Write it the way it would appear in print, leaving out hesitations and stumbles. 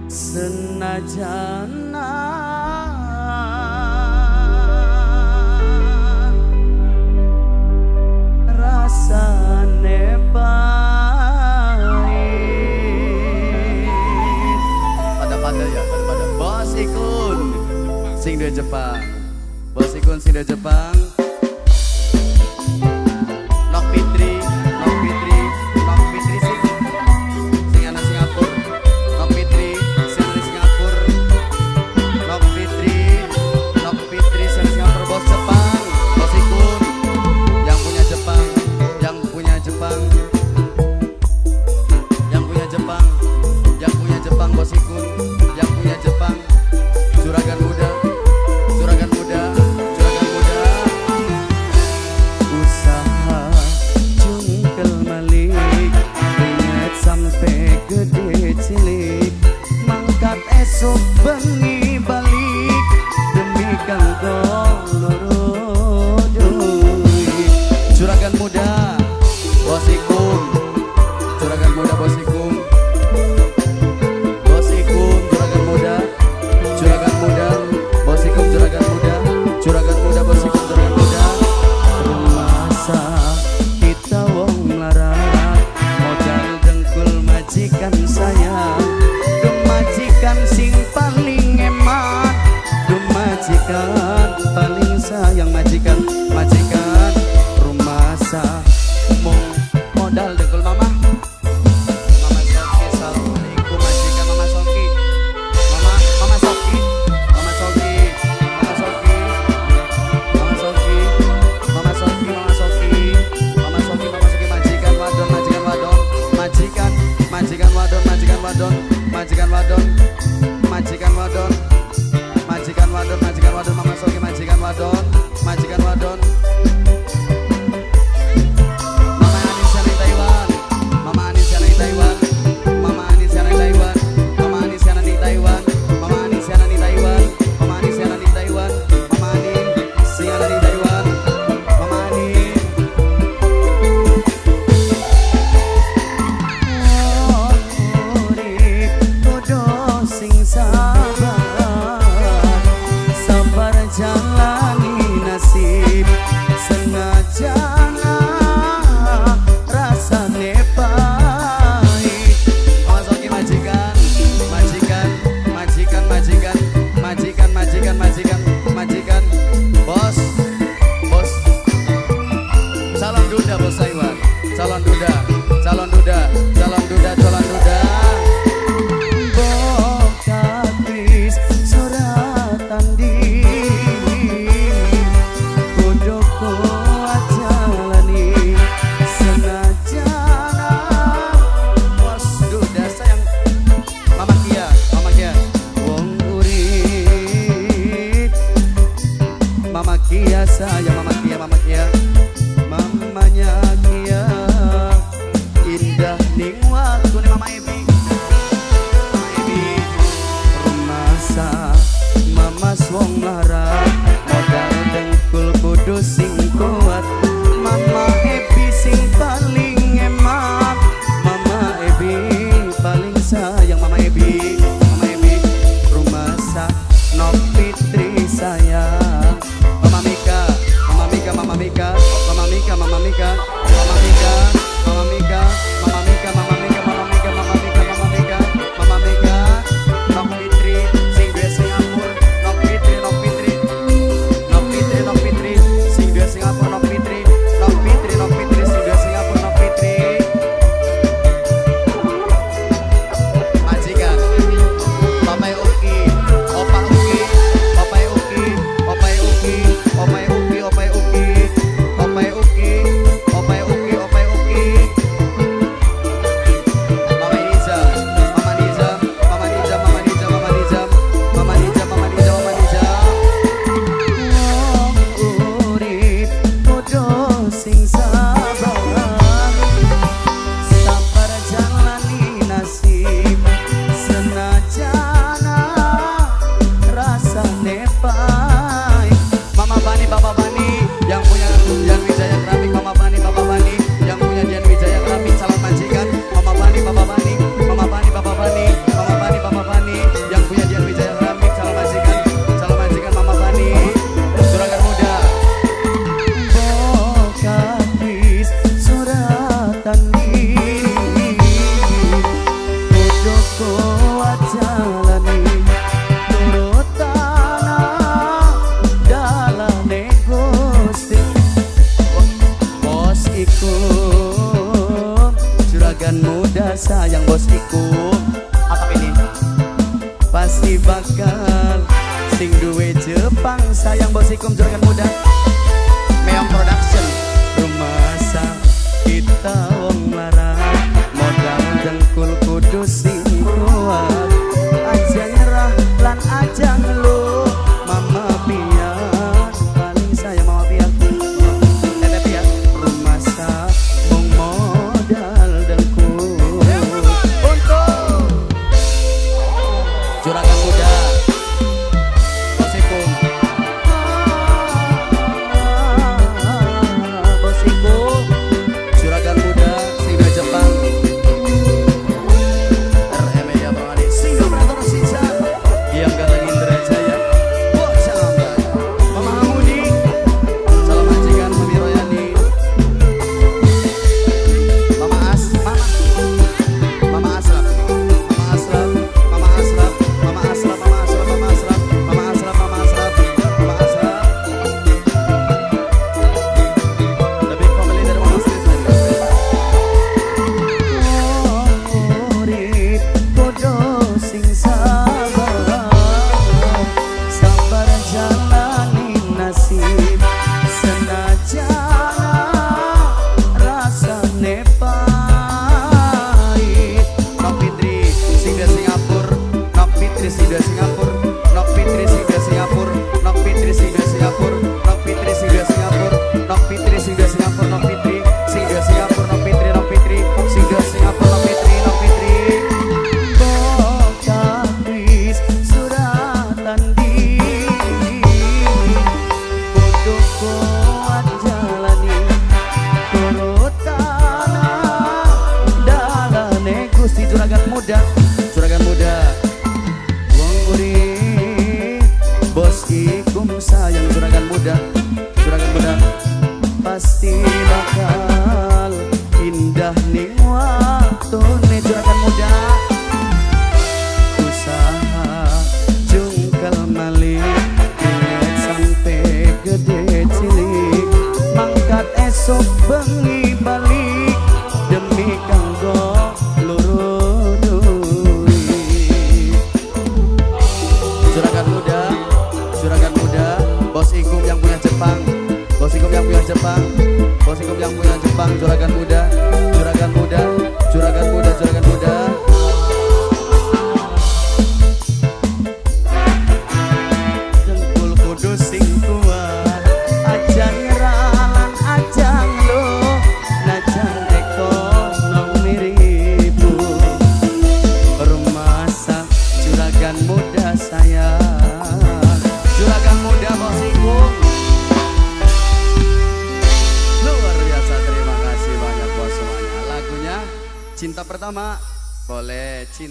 senajan rasane pahit. Pada ya, pada Bos Ikun sing dari Jepang, Bos Ikun sing dari Jepang. Nok Fitri sing ana Singapura. Nok Fitri sing ana Singapura. Nok Fitri sing ana Singapura. Bos Jepang, Bos Ikun yang punya Jepang, yang punya Jepang, Bos Ikun yang punya Jepang. Juragan muda, usaha jungkel malik, inget sampai gede cilik, mangkat esok bengi balik demi kanggo loro duit. Juragan muda, Bos Ikun, juragan muda, Bos Ikun. Paling sayang majikan rumah mong modal dengkul mama Soki. Assalamualaikum majikan mama Soki, mama Soki majikan wadon mama Soki majikan wadon. Mama Anissa di Taiwan, Mama Anissa di Taiwan, Mama Anissa di Taiwan, Mama Anissa di Taiwan, Mama Anissa di Taiwan, Mama Anissa di Taiwan, Mama Anissa di Taiwan, Mama Ani. Urip kudu sing sabar jalani nasib senajan rasane pahit. Mama Soki majikan bos calon duda, Bos Taiwan, calon duda. Bokapis suratan di kudu kuat jalani senajan. Bos duda sayang Mama Kia wong urip. Mama Kia sayang Mama Kia mamanya Kia indah ning waktu nih Mama Ebi rumah mama wong larat modal dengkul kudu sing kuat. Mama Ebi sing paling emak, Mama Ebi paling sayang. Mama Ebi rumah Nok Fitri sayang. Mama Mika juragan muda sayang bosiku. Apa ini? Pasti bakal sing duwe Jepang sayang bosikum juragan muda. Meong Production. Rumah kita wong marah, modal dengkul kudu sing kuat. Aja nyerah lan aja ngeluh, mama pian paling saya mama pian. Tete pian. Rumah wong modal dengkul. Untuk juragan muda bosikum. Juragan muda singa Jepang RM ya Bang singa operator sisa yang ganteng Indrajaya. Wah sampai Mama Hamudi salam majikan Mami Royani. Mama Asraf Mama Asraf Mama Asraf Mama Asraf Mama Asraf Mama Asraf Mama Asraf Mama Asraf Mama Asraf Mama Asraf. Lebih family dari Mama Asraf. Juragan muda wong urip bos ikum sayang juragan muda pasti bakal indah ning waktu nih juragan muda. Usaha jungkel malih inget sampai gede cilik mangkat esok bengi balik demi kanggo juragan muda bos ikum yang punya Jepang, bos ikum yang punya Jepang, bos ikum yang punya Jepang, juragan muda, juragan muda, juragan muda, juragan muda. Dengkul kudu sing kuat, aja nyerah lan aja ngeluh, najan ekonomi ribu. Rumah juragan muda sayang. Juragan muda bosiku luar biasa, terima kasih banyak buat semuanya. Lagunya Cinta Pertama boleh cinta.